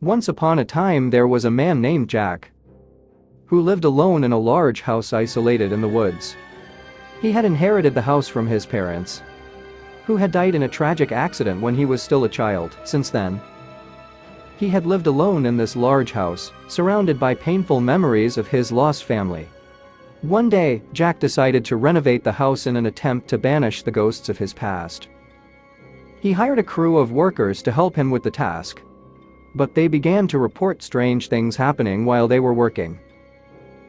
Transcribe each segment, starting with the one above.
Once upon a time there was a man named Jack who lived alone in a large house isolated in the woods. He had inherited the house from his parents, who had died in a tragic accident when he was still a child. Since then, he had lived alone in this large house, surrounded by painful memories of his lost family. One day, Jack decided to renovate the house in an attempt to banish the ghosts of his past. He hired a crew of workers to help him with the task, but they began to report strange things happening while they were working.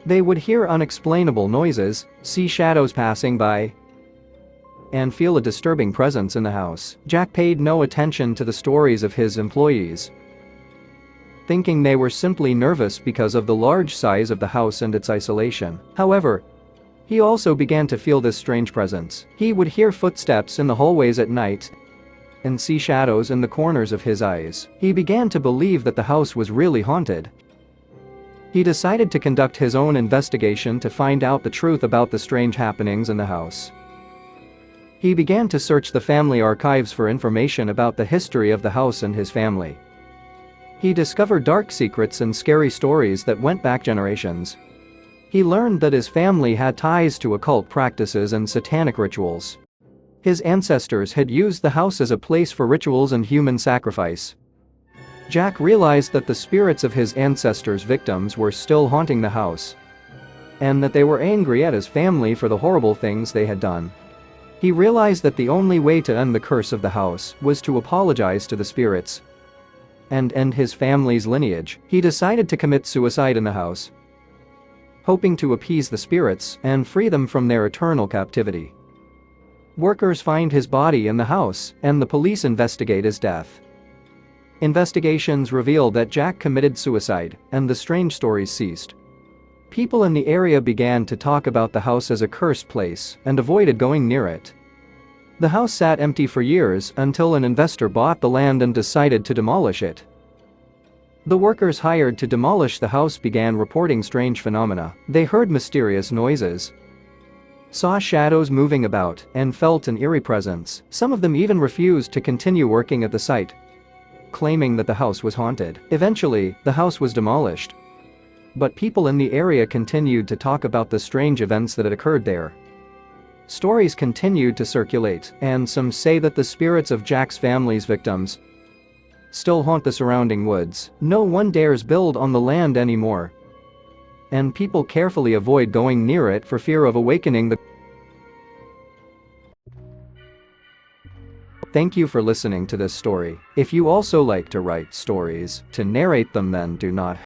They would hear unexplainable noises, see shadows passing by, and feel a disturbing presence in the house. Jack paid no attention to the stories of his employees, thinking they were simply nervous because of the large size of the house and its isolation. However, he also began to feel this strange presence. He would hear footsteps in the hallways at night and see shadows in the corners of his eyes. He began to believe that the house was really haunted. He decided to conduct his own investigation to find out the truth about the strange happenings in the house. He began to search the family archives for information about the history of the house and his family. He discovered dark secrets and scary stories that went back generations. He learned that his family had ties to occult practices and satanic rituals. His ancestors had used the house as a place for rituals and human sacrifice. Jack realized that the spirits of his ancestors' victims were still haunting the house, and that they were angry at his family for the horrible things they had done. He realized that the only way to end the curse of the house was to apologize to the spirits and end his family's lineage. He decided to commit suicide in the house, hoping to appease the spirits and free them from their eternal captivity. Workers find his body in the house, and the police investigate his death. Investigations revealed that Jack committed suicide, and the strange stories ceased. People in the area began to talk about the house as a cursed place and avoided going near it. The house sat empty for years until an investor bought the land and decided to demolish it. The workers hired to demolish the house began reporting strange phenomena. They heard mysterious noises, saw shadows moving about, and felt an eerie presence. Some of them even refused to continue working at the site, claiming that the house was haunted. Eventually, the house was demolished, but people in the area continued to talk about the strange events that had occurred there. Stories continued to circulate, and some say that the spirits of Jack's family's victims still haunt the surrounding woods. No one dares build on the land anymore, and people carefully avoid going near it for fear of awakening the. Thank you for listening to this story. If you also like to write stories, to narrate them, then do not